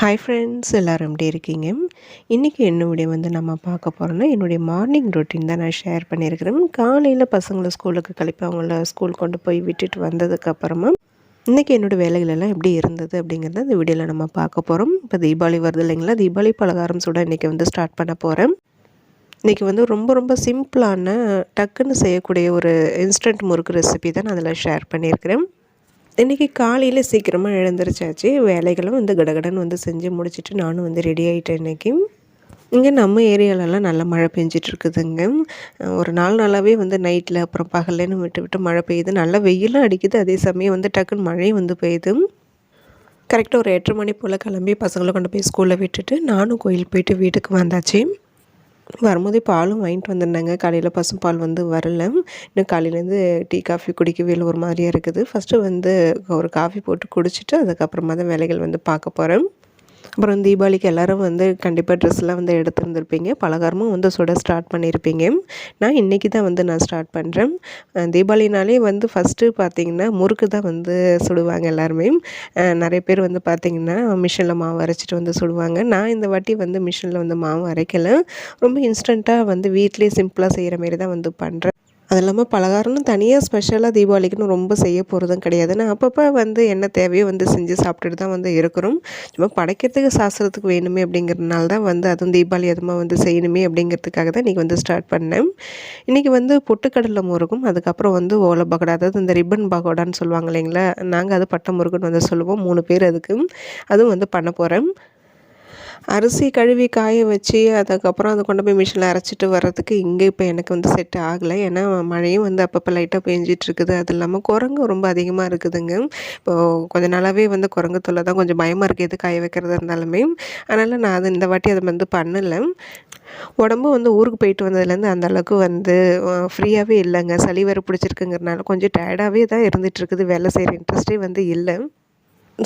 Hi friends, எல்லோரும் எப்படி இருக்கீங்க? இன்றைக்கி என்னுடைய நம்ம பார்க்க போகிறோன்னா, என்னுடைய மார்னிங் ரொட்டீன் தான் நான் ஷேர் பண்ணியிருக்கிறேன். காலையில் பசங்களை ஸ்கூலுக்கு கிளப்பி அவங்கள ஸ்கூல் கொண்டு போய் விட்டுட்டு வந்ததுக்கப்புறமா இன்றைக்கி என்னோடய வேலைகள் எல்லாம் எப்படி இருந்தது அப்படிங்கிறத இந்த வீடியோவில் நம்ம பார்க்க போகிறோம். இப்போ தீபாவளி வருது இல்லைங்களா? தீபாவளி பலகாரம் சுட இன்றைக்கி ஸ்டார்ட் பண்ண போகிறேன். இன்றைக்கி ரொம்ப ரொம்ப சிம்பிளான டக்குன்னு செய்யக்கூடிய ஒரு இன்ஸ்டன்ட் முறுக்கு ரெசிபி தான் நான் அதில் ஷேர் பண்ணியிருக்கிறேன். இன்றைக்கி காலையில் சீக்கிரமாக எழுந்திரிச்சாச்சு. வேலைகளும் கடகடன்னு செஞ்சு முடிச்சுட்டு நானும் ரெடி ஆகிட்டேன். இன்றைக்கி இங்கே நம்ம ஏரியாலலாம் நல்லா மழை பெஞ்சிட்ருக்குதுங்க. ஒரு 4 நாளாகவே நைட்டில் அப்புறம் பகல்லேன்னு விட்டு விட்டு மழை பெய்யுது. நல்லா வெயிலும் அடிக்குது, அதே சமயம் டக்குன்னு மழையும் பெய்யுது. கரெக்டாக ஒரு 8:30 மணி போல் கிளம்பி பசங்களை கொண்டு போய் ஸ்கூலில் விட்டுட்டு நானும் கோயில் போயிட்டு வீட்டுக்கு வந்தாச்சு. வரும்போதே பாலும் வாங்கிட்டு வந்துருந்தாங்க. காலையில் பசும்பால் வரல. இன்னும் காலையிலேருந்து டீ காஃபி குடிக்கவே இல்லை, ஒரு மாதிரியாக இருக்குது. ஃபஸ்ட்டு ஒரு காஃபி போட்டு குடிச்சிட்டு அதுக்கப்புறமா தான் வேலைகள் பார்க்க போகிறேன். அப்புறம் தீபாவளிக்கு எல்லோரும் கண்டிப்பாக ட்ரெஸ்லாம் எடுத்துருந்துருப்பீங்க. பலகாரமும் சுட ஸ்டார்ட் பண்ணியிருப்பீங்க. நான் இன்றைக்கி தான் நான் ஸ்டார்ட் பண்ணுறேன். தீபாவளினாலே ஃபஸ்ட்டு பார்த்திங்கன்னா முறுக்கு தான் சுடுவாங்க எல்லாருமே. நிறைய பேர் பார்த்திங்கன்னா மிஷினில் மாவு அரைச்சிட்டு சுடுவாங்க. நான் இந்த வாட்டி மிஷினில் மாவு அரைக்கலை. ரொம்ப இன்ஸ்டண்ட்டாக வீட்டிலே சிம்பிளாக செய்கிற மாரி தான் பண்ணுறேன். அது இல்லாமல் பலகாரம்னு தனியாக ஸ்பெஷலாக தீபாவளிக்குன்னு ரொம்ப செய்ய போகிறதும் கிடையாது. நான் அப்பப்போ என்ன தேவையோ செஞ்சு சாப்பிட்டுட்டு தான் இருக்கிறோம். சும்மா படைக்கிறதுக்கு சாஸ்திரத்துக்கு வேணுமே அப்படிங்கிறதுனால தான் அதுவும் தீபாவளி அதுமாக செய்யணுமே அப்படிங்கிறதுக்காக தான் இன்றைக்கி ஸ்டார்ட் பண்ணேன். இன்றைக்கி பொட்டுக்கடலை முருகும், அதுக்கப்புறம் ஓலை பகோடா, அதாவது இந்த ரிப்பன் பகோடான்னு சொல்லுவாங்க இல்லைங்களா? நாங்கள் அது பட்டை முருகுன்னு சொல்லுவோம். 3 பேர் அதுக்கு. அதுவும் பண்ண போகிறேன். அரிசி கழுவி காய வச்சு அதுக்கப்புறம் அதை கொண்டு போய் மிஷினில் அரைச்சிட்டு வர்றதுக்கு இங்கே இப்போ எனக்கு செட் ஆகலை. ஏன்னா மழையும் அப்பப்போ லைட்டாக பெஞ்சிட்ருக்குது. அது இல்லாமல் குரங்கு ரொம்ப அதிகமாக இருக்குதுங்க. இப்போது கொஞ்ச நாளாகவே குரங்கு தொல்லை தான். கொஞ்சம் பயமாக இருக்குது எது காய வைக்கிறதா இருந்தாலுமே. அதனால் நான் அது இந்த வாட்டி அதை பண்ணலை. உடம்பு ஊருக்கு போயிட்டு வந்ததுலேருந்து அந்தளவுக்கு ஃப்ரீயாகவே இல்லைங்க. சளி வேறு பிடிச்சிருக்குங்கிறனால கொஞ்சம் டயர்டாகவே தான் இருந்துகிட்ருக்குது. வேலை செய்கிற இன்ட்ரெஸ்ட்டே இல்லை.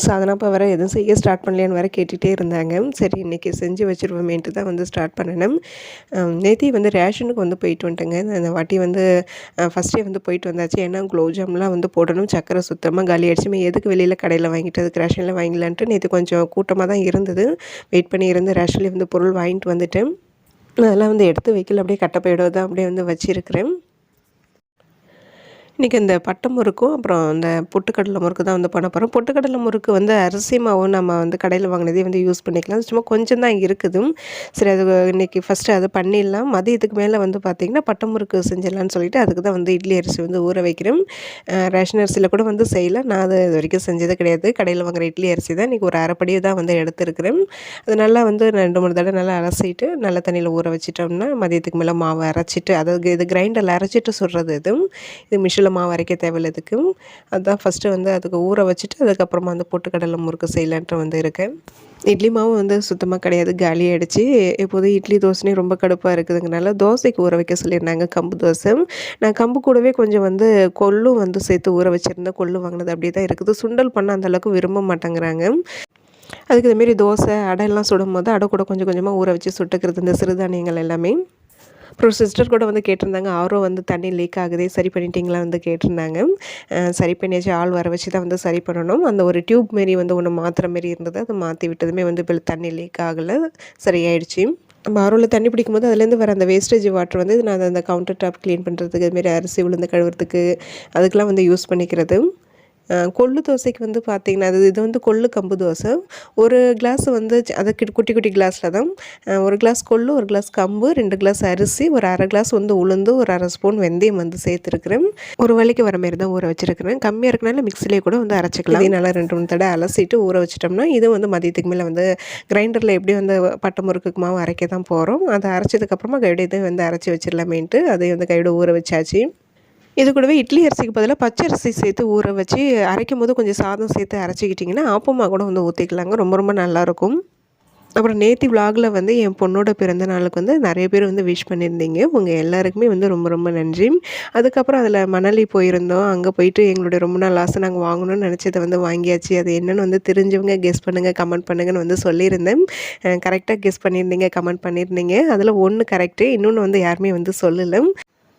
சாதனா இப்போ வேறு எதுவும் செய்ய ஸ்டார்ட் பண்ணலையான்னு வேறு கேட்டுகிட்டே இருந்தாங்க. சரி இன்றைக்கி செஞ்சு வச்சுருவோமேன்ட்டு தான் ஸ்டார்ட் பண்ணினேன். நேற்று ரேஷனுக்கு போயிட்டு வந்துட்டேங்க. அந்த வாட்டி ஃபஸ்ட்டே போயிட்டு வந்தாச்சு. ஏன்னா குலோப் ஜாம்லாம் போடணும். சக்கரை சுத்தமாக காலி ஆகிடுச்சுமே, எதுக்கு வெளியில் கடையில் வாங்கிட்டு அதுக்கு ரேஷனில் வாங்கிலான்ட்டு நேற்று கொஞ்சம் கூட்டமாக தான் இருந்தது. வெயிட் பண்ணி இருந்து ரேஷன்லேயே பொருள் வாங்கிட்டு வந்துட்டேன். அதெல்லாம் எடுத்து வைக்கல, அப்படியே கட்டப்பையோட தான் அப்படியே வச்சுருக்கிறேன். இன்றைக்கி இந்த பட்டை முறுக்கும் அப்புறம் இந்த பொட்டுக்கடலை முறுக்கு தான் பண்ண போகிறோம். பொட்டுக்கடலை முறுக்கு அரிசி மாவும் நம்ம கடையில் வாங்கினதே யூஸ் பண்ணிக்கலாம். சும்மா கொஞ்சம் தான் இருக்குது. சரி அது இன்றைக்கி ஃபஸ்ட்டு அது பண்ணிடலாம். மதியத்துக்கு மேலே பார்த்திங்கன்னா பட்டை முறுக்கு செஞ்சிடலான்னு சொல்லிட்டு அதுக்கு தான் இட்லி அரிசி ஊற வைக்கிறேன். ரேஷன் அரிசியில் கூட செய்யலை. நான் அது இது வரைக்கும் செஞ்சது கிடையாது. கடையில் வாங்குகிற இட்லி அரிசி தான் இன்றைக்கி ஒரு அரைப்படியை தான் எடுத்துருக்கிறேன். அது நல்லா 2-3 தடவை நல்லா அலசிட்டு நல்ல தண்ணியில் ஊற வச்சிட்டோம்னா மதியத்துக்கு மேலே மாவு அரைச்சிட்டு, அதாவது இது கிரைண்டரில் அரைச்சிட்டு சுடுறது. இது மிஷினில் மாவு அரைக்க தேவையில்லதுக்கு அதுதான் ஃபஸ்ட்டு அதுக்கு ஊற வச்சுட்டு அதுக்கப்புறமா பொட்டுக்கடலை முறுக்கு செய்யலான்ட்டு இருக்கேன். இட்லி மாவு சுத்தமாக கிடையாது, காலி ஆகிடுச்சு. இப்போது இட்லி தோசைனே ரொம்ப கடுப்பாக இருக்குதுங்கனால தோசைக்கு ஊற வைக்க சொல்லியிருந்தாங்க, கம்பு தோசை. நான் கம்பு கூடவே கொஞ்சம் கொள்ளும் சேர்த்து ஊற வச்சுருந்தேன். கொள்ளு வாங்கினது அப்படியே தான் இருக்குது. சுண்டல் பண்ண அந்தளவுக்கு விரும்ப மாட்டேங்கிறாங்க. அதுக்கு இதுமாரி தோசை அடையெல்லாம் சுடும் போது அடை கூட கொஞ்சம் கொஞ்சமாக ஊற வச்சு சுட்டுக்கிறது, இந்த சிறுதானியங்கள் எல்லாமே. அப்புறம் சிஸ்டர் கூட கேட்டிருந்தாங்க, ஆரோ தண்ணி லீக் ஆகுதே சரி பண்ணிட்டீங்களா கேட்டிருந்தாங்க. சரி பண்ணியாச்சு. ஆள் வர வச்சு தான் சரி பண்ணணும். அந்த ஒரு டியூப் மாரி ஒன்று மாற்றுற மாரி இருந்தது. அதை மாற்றி விட்டதுமே இப்போ தண்ணி லீக் ஆகலை, சரியாயிடுச்சு. நம்ம ஆரோவில் தண்ணி பிடிக்கும்போது அதுலேருந்து வர அந்த வேஸ்டேஜ் வாட்டர் நான் அந்த கவுண்டர் டாப் க்ளீன் பண்ணுறதுக்கு, அதுமாரி அரிசி உளுந்து கழுவுறதுக்கு அதுக்கெலாம் யூஸ் பண்ணிக்கிறது. கொள்ளு தோசைக்கு பார்த்திங்கன்னா இது கொள்ளு கம்பு தோசை. ஒரு கிளாஸ் அதை குட்டி குட்டி கிளாஸில் தான் ஒரு கிளாஸ் கொள்ளு, ஒரு கிளாஸ் கம்பு, 2 கிளாஸ் அரிசி, ஒரு அரை கிளாஸ் உளுந்து, ஒரு அரை ஸ்பூன் வெந்தயம் சேர்த்துருக்குறேன். ஒரு வேளைக்கு வர மாரி தான் ஊற வச்சுருக்கிறேன். கம்மியாக இருக்கனால மிக்சிலே கூட அரைச்சிக்கலாம். இதனால் 2-3 தடவை அலசிட்டு ஊற வச்சிட்டோம்னா இது மதியத்துக்கு மேலே கிரைண்டரில் எப்படி பட்டை முறுக்குக்கு மாவு அரைக்க தான் போகிறோம். அதை அரைச்சதுக்கப்புறமா கையோட இது அரைச்சி வச்சிடலாமேன்ட்டு அதை கையோட ஊற வச்சாச்சு. இது கூடவே இட்லி அரிசிக்கு பதிலாக பச்சை அரிசி சேர்த்து ஊற வச்சு அரைக்கும் போது கொஞ்சம் சாதம் சேர்த்து அரைச்சிக்கிட்டிங்கன்னா ஆப்பமாக கூட ஊற்றிக்கலாங்க. ரொம்ப ரொம்ப நல்லாயிருக்கும். அப்புறம் நேற்று விலாகில் என் பொண்ணோட பிறந்த நாளுக்கு நிறைய பேர் விஷ் பண்ணியிருந்தீங்க. உங்கள் எல்லாருக்குமே ரொம்ப ரொம்ப நன்றி. அதுக்கப்புறம் அதில் மணலி போயிருந்தோம். அங்கே போயிட்டு எங்களுடைய ரொம்ப நாள் ஆசை நாங்கள் வாங்கணும்னு நினச்சதை வாங்கியாச்சு. அது என்னென்னு தெரிஞ்சவங்க கெஸ் பண்ணுங்கள், கமெண்ட் பண்ணுங்கன்னு சொல்லியிருந்தேன். கரெக்டாக கெஸ் பண்ணியிருந்தீங்க, கமெண்ட் பண்ணியிருந்தீங்க. அதில் ஒன்று கரெக்டு, இன்னொன்று யாருமே சொல்லலை.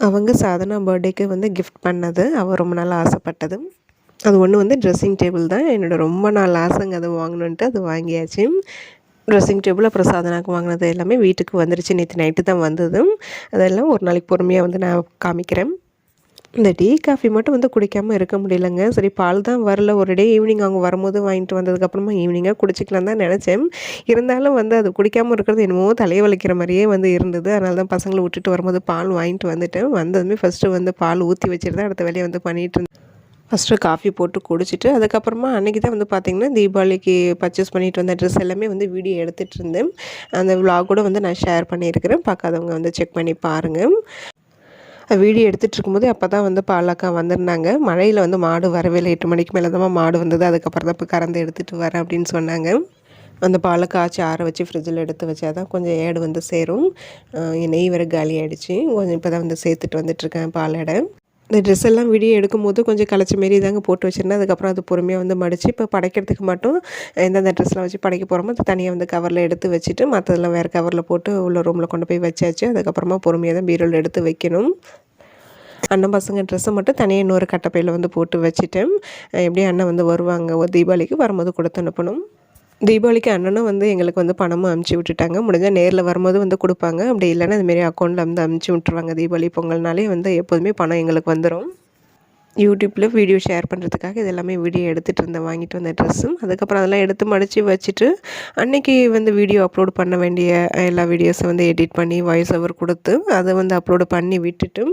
அவங்க சாதனா பர்த்டேக்கு கிஃப்ட் பண்ணது, அவள் ரொம்ப நாள் ஆசைப்பட்டது. அது ஒன்று வந்து ட்ரெஸ்ஸிங் டேபிள் தான். என்னோட ரொம்ப நாள் ஆசைங்க அது வாங்கணுன்ட்டு அது வாங்கியாச்சு. ட்ரெஸ்ஸிங் டேபிள் அப்புறம் சாதனாக்கு வாங்கினது எல்லாமே வீட்டுக்கு வந்துருச்சு. நேற்று நைட்டு தான் வந்தது. அதெல்லாம் ஒரு நாளைக்கு பொறுமையாக வந்து நான் காமிக்கிறேன். இந்த டீ, காஃபி மட்டும் வந்து குடிக்காமல் இருக்க முடியலங்க. சரி பால் தான் வரல ஒரு டே ஈவினிங் அவங்க வரும்போது வாங்கிட்டு வந்ததுக்கப்புறமா ஈவினிங்காக குடிச்சிக்கலாம் தான் நெனச்சேன். இருந்தாலும் வந்து அது குடிக்காமல் இருக்கிறது என்னமோ தலைய வலிக்கிற மாரியே வந்து இருந்தது. அதனால தான் பசங்கள விட்டுட்டு வரும்போது பால் வாங்கிட்டு வந்துட்டேன். வந்ததுமே ஃபஸ்ட்டு வந்து பால் ஊற்றி வச்சுட்டு தான் அடுத்த வேலைய வந்து பண்ணிகிட்டுருந்தேன். ஃபஸ்ட்டு காஃபி போட்டு குடிச்சிட்டு, அதுக்கப்புறமா அன்றைக்கி தான் வந்து பார்த்திங்கன்னா, தீபாவளிக்கு பர்ச்சேஸ் பண்ணிட்டு வந்த ட்ரெஸ் எல்லாமே வந்து வீடியோ எடுத்துகிட்டு இருந்தேன். அந்த விலாக் கூட வந்து நான் ஷேர் பண்ணியிருக்கிறேன். பார்க்காதவங்க வந்து செக் பண்ணி பாருங்கள். வீடியோ எடுத்துகிட்டு இருக்கும்போது அப்போ தான் வந்து பாலக்கா வந்திருந்தாங்க. மழையில் வந்து மாடு வரவே இல்லை. 8 மணிக்கு மேலே தான் மாடு வந்தது. அதுக்கப்புறம் தான் இப்போ கறந்து எடுத்துகிட்டு வரேன் அப்படின்னு சொன்னாங்க. அந்த பாலை காய்ச்சி ஆற வச்சு ஃப்ரிட்ஜில் எடுத்து வச்சா தான் கொஞ்சம் ஏடு வந்து சேரும். நெய் வேறு காலி ஆகிடுச்சு. கொஞ்சம் இப்போ தான் வந்து சேர்த்துட்டு வந்துட்டுருக்கேன் பாலடை. இந்த ட்ரெஸ் எல்லாம் வீடியோ எடுக்கும்போது கொஞ்சம் கலைச்ச மாரி தாங்க போட்டு வச்சுருந்தேன். அதுக்கப்புறம் அது பொறுமையாக வந்து மடித்து இப்போ படைக்கிறதுக்கு மட்டும் எந்தெந்த ட்ரெஸ்லாம் வச்சு படைக்க போகிறோமோ அது தனியாக வந்து கவரில் எடுத்து வச்சுட்டு மற்றதெல்லாம் வேறு கவரில் போட்டு உள்ள ரூமில் கொண்டு போய் வச்சாச்சு. அதுக்கப்புறமா பொறுமையாக தான் பீரோவில் எடுத்து வைக்கணும். அண்ணன் பசங்க ட்ரெஸ்ஸை மட்டும் தனியாக இன்னொரு கட்டப்பையில் வந்து போட்டு வச்சுட்டேன். எப்படியும் அண்ணன் வந்து வருவாங்க ஒரு தீபாவளிக்கு வரும்போது கொடுத்து அனுப்பணும். தீபாவளிக்கு அண்ணனும் வந்து எங்களுக்கு வந்து பணமும் அமுச்சு விட்டுட்டாங்க. முடிஞ்சால் நேரில் வரும்போது வந்து கொடுப்பாங்க. அப்படி இல்லைன்னா அதுமாரி அக்கௌண்ட்டில் வந்து அமுச்சு விட்ருவாங்க. தீபாவளி பொங்கல்னாலே வந்து எப்போதுமே பணம் எங்களுக்கு வந்துடும். யூடியூப்பில் வீடியோ ஷேர் பண்ணுறதுக்காக இது எல்லாமே வீடியோ எடுத்துகிட்டு இருந்தேன் வாங்கிட்டு வந்த ட்ரெஸ்ஸும். அதுக்கப்புறம் அதெல்லாம் எடுத்து மடித்து வச்சுட்டு அன்றைக்கி வந்து வீடியோ அப்லோட் பண்ண வேண்டிய எல்லா வீடியோஸை வந்து எடிட் பண்ணி வாய்ஸ் ஓவர் கொடுத்து அதை வந்து அப்லோடு பண்ணி விட்டுட்டு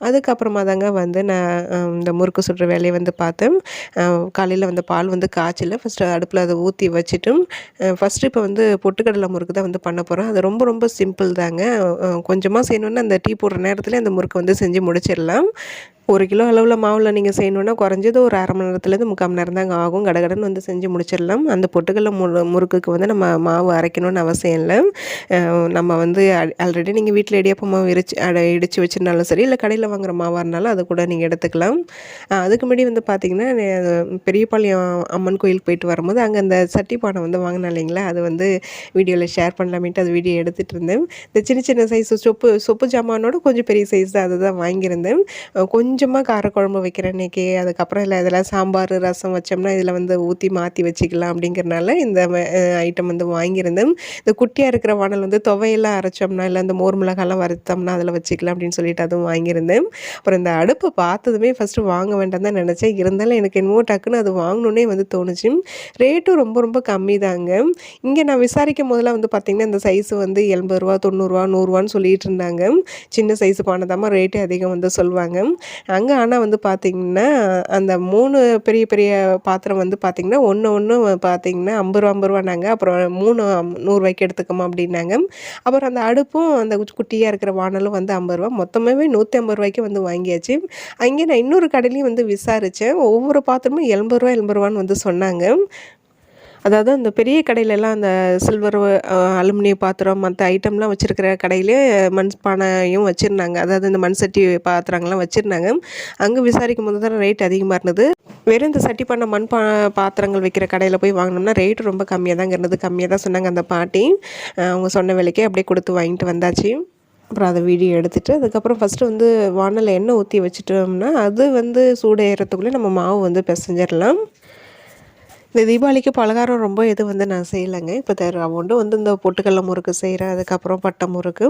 அதுக்கப்புறமா தாங்க வந்து நான் இந்த முறுக்கு சுடுற வேலையை வந்து பார்த்தேன். காலையில் வந்து பால் வந்து காய்ச்சல ஃபஸ்ட்டு அடுப்பில் அதை ஊற்றி வச்சுட்டு ஃபஸ்ட்டு இப்போ வந்து பொட்டுக்கடலை முறுக்கு தான் வந்து பண்ண போகிறேன். அது ரொம்ப ரொம்ப சிம்பிள் தாங்க. கொஞ்சமாக செய்யணுன்னா அந்த டீ போடுற நேரத்தில் அந்த முறுக்கு வந்து செஞ்சு முடிச்சிடலாம். 1 கிலோ அளவில் மாவில் நீங்கள் செய்யணுன்னா குறைஞ்சது ஒரு 1/2 மணி நேரத்துலேருந்து 3/4 மணி நேரம் தாங்க ஆகும். கடகடன்னு வந்து செஞ்சு முடிச்சிடலாம். அந்த பொட்டுக்கடலை முறுக்குக்கு வந்து நம்ம மாவு அரைக்கணும்னு அவசியம் இல்லை. நம்ம வந்து ஆல்ரெடி நீங்கள் வீட்டில் இடியாப்பம் மாவு இடித்து வச்சுருந்தாலும் சரி, இல்லை கடையில் வாங்குகிற மாவாக இருந்தாலும் அதை கூட நீங்கள் எடுத்துக்கலாம். அதுக்கு முன்னாடி வந்து பார்த்திங்கன்னா பெரியபாளையம் அம்மன் கோயிலுக்கு போயிட்டு வரும்போது அங்கே அந்த சட்டி பானை வந்து வாங்கினேன் இல்லைங்களா, அது வந்து வீடியோவில் ஷேர் பண்ணலாமேட்டு அது வீடியோ எடுத்துகிட்டு இருந்தேன். இந்த சின்ன சின்ன சைஸு சொப்பு ஜாமானோட கொஞ்சம் பெரிய சைஸ் தான் அதை தான் வாங்கியிருந்தேன். கொஞ்சமாக காரக்குழம்பு வைக்கிறேன் இன்றைக்கி. அதுக்கப்புறம் இல்லை இதெல்லாம் சாம்பார் ரசம் வச்சோம்னா இதில் வந்து ஊற்றி மாற்றி வச்சுக்கலாம் அப்படிங்கிறனால இந்த ஐட்டம் வந்து வாங்கியிருந்தேன். இந்த குட்டியாக இருக்கிற வானல் வந்து துவையெல்லாம் அரைச்சோம்னா இல்லை இந்த மோர் மிளகாலாம் வறுத்தோம்னா அதில் வச்சுக்கலாம் அப்படின்னு சொல்லிட்டு அதுவும் வாங்கியிருந்தேன். அப்புறம் இந்த அடுப்பை பார்த்ததுமே ஃபஸ்ட்டு வாங்க வேண்டாம் தான் நினச்சேன். இருந்தாலும் எனக்கு என்னமோ டக்குன்னு அது வாங்கணுன்னே வந்து தோணுச்சு. ரேட்டும் ரொம்ப ரொம்ப கம்மி தாங்க. இங்கே நான் விசாரிக்கும் போதெல்லாம் வந்து பார்த்திங்கன்னா இந்த சைஸு வந்து 80 ரூபா 90 ரூபா 100 ரூபான்னு சொல்லிட்டு இருந்தாங்க. சின்ன சைஸு பானை ரேட்டு அதிகம் வந்து சொல்லுவாங்க. அங்கே ஆனால் வந்து பார்த்திங்கன்னா அந்த 3 பெரிய பெரிய பாத்திரம் வந்து பார்த்திங்கன்னா ஒன்று பார்த்திங்கன்னா 50 ரூபானாங்க. அப்புறம் 3 100 ரூபாய்க்கு எடுத்துக்கோமா அப்படின்னாங்க. அப்புறம் அந்த அடுப்பும் அந்த குட்டியாக இருக்கிற வானலும் வந்து 50 ரூபா, மொத்தமாகவே 150 ரூபாய்க்கு வந்து வாங்கியாச்சு. அங்கே நான் இன்னொரு கடையிலையும் வந்து விசாரித்தேன். ஒவ்வொரு பாத்திரமும் 80 ரூபான்னு வந்து சொன்னாங்க. அதாவது அந்த பெரிய கடையிலலாம் அந்த சில்வர் அலுமினிய பாத்திரம் மற்ற ஐட்டம்லாம் வச்சுருக்கிற கடையிலே மண் பானையும் வச்சுருந்தாங்க. அதாவது இந்த மண் சட்டி பாத்திரங்கள்லாம் வச்சுருந்தாங்க. அங்கே விசாரிக்கும் போது தான் ரேட் அதிகமாக இருந்தது. வெறும் இந்த சட்டி பானை மண் பாத்திரங்கள் வைக்கிற கடையில் போய் வாங்கினோம்னா ரேட்டு ரொம்ப கம்மியாக தாங்க இருந்தது. கம்மியாக தான் சொன்னாங்க அந்த பாட்டி. அவங்க சொன்ன விலைக்கே அப்படியே கொடுத்து வாங்கிட்டு வந்தாச்சு. அப்புறம் அதை வீடியோ எடுத்துகிட்டு அதுக்கப்புறம் ஃபஸ்ட்டு வந்து வானலில் எண்ணெய் ஊற்றி வச்சுட்டோம்னா அது வந்து சூடு ஏறத்துக்குள்ளே நம்ம மாவு வந்து பிசைஞ்சிடலாம். இந்த தீபாவளிக்கு பலகாரம் ரொம்ப இது வந்து நான் செய்யலைங்க. இப்போ ரவுண்டு வந்து இந்த பொட்டுக்கடல முறுக்கு செய்கிறேன். அதுக்கப்புறம் பட்டை முறுக்கு,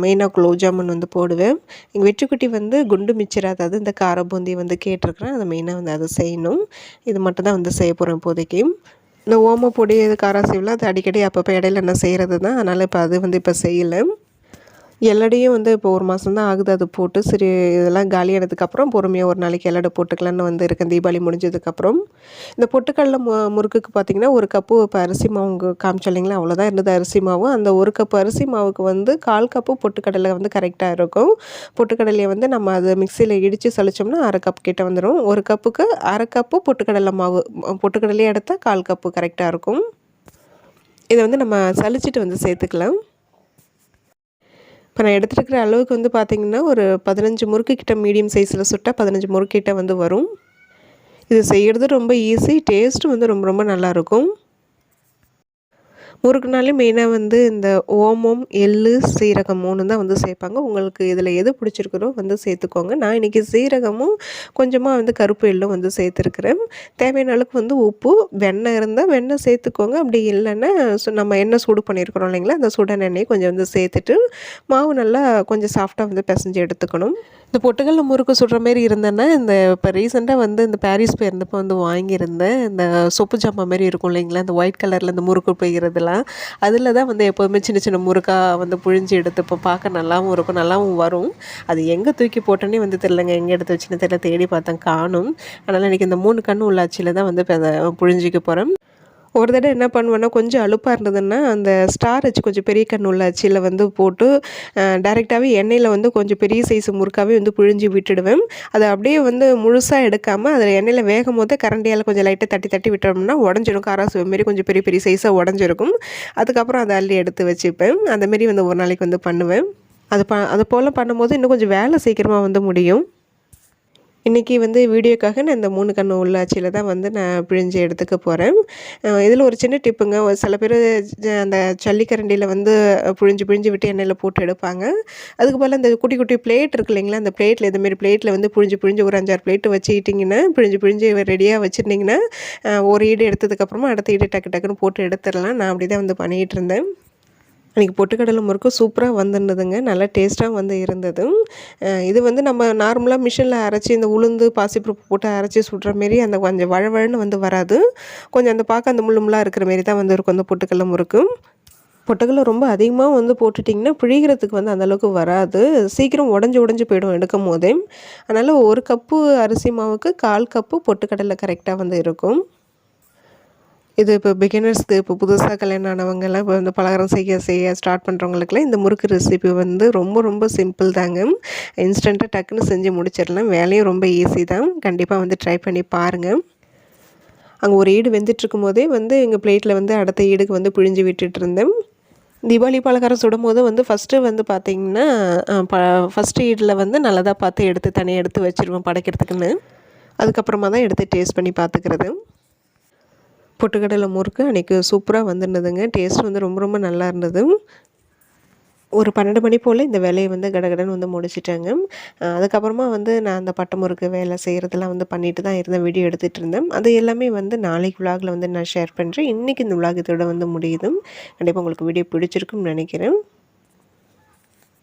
மெயினாக குலோப் ஜாமுன் வந்து போடுவேன். எங்கள் வெற்றிக்குட்டி வந்து குண்டு மிச்சர் அதாவது இந்த கார பூந்தி வந்து கேட்டிருக்கிறேன். அதை மெயினாக வந்து அதை செய்யணும். இது மட்டும் தான் வந்து செய்ய போகிறேன் இப்போதைக்கு. இந்த ஓமப்பொடி இது காராசேவெலாம் அது அடிக்கடி அப்பப்போ இடையில நான் செய்கிறது தான். அதனால் இப்போ அது வந்து இப்போ செய்யலை. எல்லடையும் வந்து இப்போ 1 மாதம் தான் ஆகுது அது போட்டு. சரி இதெல்லாம் காலியானதுக்கப்புறம் பொறுமையாக ஒரு நாளைக்கு எல்லடை போட்டுக்கலான்னு வந்து இருக்கேன் தீபாவளி முடிஞ்சதுக்கப்புறம். இந்த பொட்டுக்கடல முறுக்குக்கு பார்த்திங்கன்னா 1 கப்பு இப்போ அரிசி மாவு காமிச்சோம் இல்லைங்களா, அவ்வளோதான் இருந்தது அரிசி மாவு. அந்த 1 கப்பு அரிசி மாவுக்கு வந்து 1/4 கப்பு பொட்டுக்கடலை வந்து கரெக்டாக இருக்கும். பொட்டுக்கடலையை வந்து நம்ம அதை மிக்சியில் இடித்து சளிச்சோம்னா 1/2 கப் கிட்ட வந்துடும். 1 கப்புக்கு 1/2 கப்பு பொட்டுக்கடலை மாவு, பொட்டுக்கடலையே எடுத்தால் 1/4 கப்பு கரெக்டாக இருக்கும். இதை வந்து நம்ம சளிச்சிட்டு வந்து சேர்த்துக்கலாம். இப்போ நான் எடுத்துருக்கிற அளவுக்கு வந்து பார்த்திங்கன்னா ஒரு 15 முறுக்கு கிட்ட மீடியம் சைஸில் சுட்டால் 15 முறுக்கு கிட்ட வந்து வரும். இது செய்கிறது ரொம்ப ஈஸி. டேஸ்ட்டும் வந்து ரொம்ப ரொம்ப நல்லாயிருக்கும். முறுக்குனாலே மெயினாக வந்து இந்த ஓமம், எள்ளு, சீரகம் 3 தான் வந்து சேர்ப்பாங்க. உங்களுக்கு இதில் எது பிடிச்சிருக்குதோ வந்து சேர்த்துக்கோங்க. நான் இன்றைக்கி சீரகமும் கொஞ்சமாக வந்து கருப்பு எள்ளும் வந்து சேர்த்துருக்குறேன். தேவையான அளவுக்கு வந்து உப்பு, வெண்ணெய் இருந்தால் வெண்ணெய் சேர்த்துக்கோங்க. அப்படி இல்லைன்னா நம்ம எண்ணெய் சூடு பண்ணியிருக்கிறோம் இல்லைங்களா, அந்த சுட எண்ணெயை கொஞ்சம் வந்து சேர்த்துட்டு மாவு நல்லா கொஞ்சம் சாஃப்டாக வந்து பிசைஞ்சு எடுத்துக்கணும். இந்த பொட்டுக்கடல முறுக்கு சுடுற மாரி இருந்தேன்னா, இந்த இப்போ ரீசெண்டாக வந்து இந்த பாரிஸ் போயிருந்தப்போ வந்து வாங்கியிருந்தேன். இந்த சொப்பு ஜாமா மாரி இருக்கும் இல்லைங்களா, இந்த ஒயிட் கலரில் இந்த முறுக்கு பிழிகிறதுலாம், அதில தான் வந்து எப்போதுமே சின்ன சின்ன முறுக்கா வந்து புழிஞ்சு எடுத்துப்போம். பார்க்க நல்லாவும் இருக்கும், நல்லாவும் வரும். அது எங்கே தூக்கி போட்டோன்னே வந்து தெரிலங்க, எங்கே எடுத்து வச்சுன்னு தெரியல, தேடி பார்த்தேன் காணும். அதனால் இன்றைக்கி இந்த 3 கண்ணு உள்ள அச்சில தான் வந்து இப்போ அதை புழிஞ்சிக்க போகிறேன். ஒரு தடவை என்ன பண்ணுவேன்னா, கொஞ்சம் அலுப்பாக இருந்ததுன்னா, அந்த ஸ்டார் வச்சு கொஞ்சம் பெரிய கண் உள்ள அச்சில வந்து போட்டு டைரெக்டாகவே எண்ணெயில் வந்து கொஞ்சம் பெரிய சைஸ் முறுக்காவே வந்து பிழிஞ்சு விட்டுடுவேன். அதை அப்படியே வந்து முழுசாக எடுக்காமல் அதில் எண்ணெயில் வேகும்போதே கரண்டியால் கொஞ்சம் லைட்டாக தட்டி தட்டி விட்டோம்னா உடஞ்சிரும். காராசு மாரி கொஞ்சம் பெரிய பெரிய சைஸாக உடஞ்சிருக்கும். அதுக்கப்புறம் அதை அள்ளி எடுத்து வச்சுப்பேன். அந்தமாரி வந்து ஒரு நாளைக்கு வந்து பண்ணுவேன். அது போல் பண்ணும்போது இன்னும் கொஞ்சம் வேலை சீக்கிரமாக வந்து முடியும். இன்றைக்கி வந்து வீடியோக்காக நான் இந்த 3 கண்ணு உள்ள அச்சில தான் வந்து நான் பிழிஞ்சு எடுத்துக்க போகிறேன். இதில் ஒரு சின்ன டிப்புங்க. ஒரு சில பேர் அந்த ஜல்லிக்கரண்டியில் வந்து பிழிஞ்சு பிழிஞ்சு விட்டு எண்ணெயில் போட்டு எடுப்பாங்க. அதுக்கு பதிலா இந்த குட்டி குட்டி பிளேட் இருக்கு இல்லைங்களா, அந்த பிளேட்டில் இதுமாரி பிளேட்டில் வந்து பிழிஞ்சு பிழிஞ்சு ஒரு 5, 6 பிளேட்டு வச்சுக்கிட்டிங்கன்னா, பிழிஞ்சு பிழிஞ்சு ரெடியாக வச்சுருந்தீங்கன்னா, ஒரு ஈடு எடுத்ததுக்கப்புறமா அடுத்த ஈடு டக்கு டக்குன்னு போட்டு எடுத்துடலாம். நான் அப்படி தான் வந்து பண்ணிகிட்டு இருந்தேன். அன்றைக்கி பொட்டுக்கடலை முறுக்கு சூப்பராக வந்துருந்ததுங்க. நல்லா டேஸ்ட்டாக வந்து இருந்தது. இது வந்து நம்ம நார்மலாக மிஷினில் அரைச்சி இந்த உளுந்து, பாசிப்பருப்பு போட்டு அரைச்சி சுடுற மாரி அந்த கொஞ்சம் வழவழன்னு வந்து வராது. கொஞ்சம் அந்த பார்க்க அந்த முள்ளு முள்ளா இருக்கிற மாரி தான் வந்து இருக்கும் அந்த பொட்டுக்கடலை முறுக்கு. பொட்டுக்கடலை ரொம்ப அதிகமாக வந்து போட்டுட்டிங்கன்னா பிழிகிறதுக்கு வந்து அந்தளவுக்கு வராது. சீக்கிரம் உடஞ்சி போயிடும் எடுக்கும்போதே. அதனால் 1 கப்பு அரிசி மாவுக்கு 1/4 கப்பு பொட்டுக்கடலை கரெக்டாக வந்து இருக்கும். இது இப்போ பிகினர்ஸ்க்கு, இப்போ புதுசாக கல்யாணம் ஆனவங்கலாம் இப்போ வந்து பலகாரம் செய்ய ஸ்டார்ட் பண்ணுறவங்களுக்குலாம் இந்த முறுக்கு ரெசிபி வந்து ரொம்ப ரொம்ப சிம்பிள் தாங்க. இன்ஸ்டண்ட்டாக டக்குன்னு செஞ்சு முடிச்சிடலாம். வேலையும் ரொம்ப ஈஸி தான். கண்டிப்பாக வந்து ட்ரை பண்ணி பாருங்கள். அங்கே ஒரு ஈடு வெந்துட்டுருக்கும் போதே வந்து எங்கள் பிளேட்டில் வந்து அடுத்த ஈடுக்கு வந்து பிழிஞ்சு விட்டுட்டு இருந்தேன். தீபாவளி பலகாரம் சுடும்போது வந்து ஃபஸ்ட்டு வந்து பார்த்திங்கன்னா, ஃபஸ்ட்டு ஈடில் வந்து நல்லதாக பார்த்து எடுத்து தனியாக எடுத்து வச்சுருவேன் படைக்கிறதுக்குன்னு. அதுக்கப்புறமா தான் எடுத்து டேஸ்ட் பண்ணி பார்த்துக்கிறது. பொட்டுக்கடலை முறுக்கு அன்றைக்கி சூப்பராக வந்துருந்ததுங்க. டேஸ்ட் வந்து ரொம்ப ரொம்ப நல்லா இருந்தது. ஒரு 12 மணி போல் இந்த வேலையை வந்து கடகடன்னு வந்து முடிச்சிட்டேங்க. அதுக்கப்புறமா வந்து நான் அந்த பட்டை முறுக்கு வேலை செய்கிறதெல்லாம் வந்து பண்ணிட்டு தான் இருந்தேன். வீடியோ எடுத்துகிட்டு இருந்தேன். அது எல்லாமே வந்து நாளைக்கு விலாகில் வந்து நான் ஷேர் பண்ணுறேன். இன்றைக்கி இந்த விலாக் இதோட வந்து முடியுது. கண்டிப்பாக உங்களுக்கு வீடியோ பிடிச்சிருக்குன்னு நினைக்கிறேன்.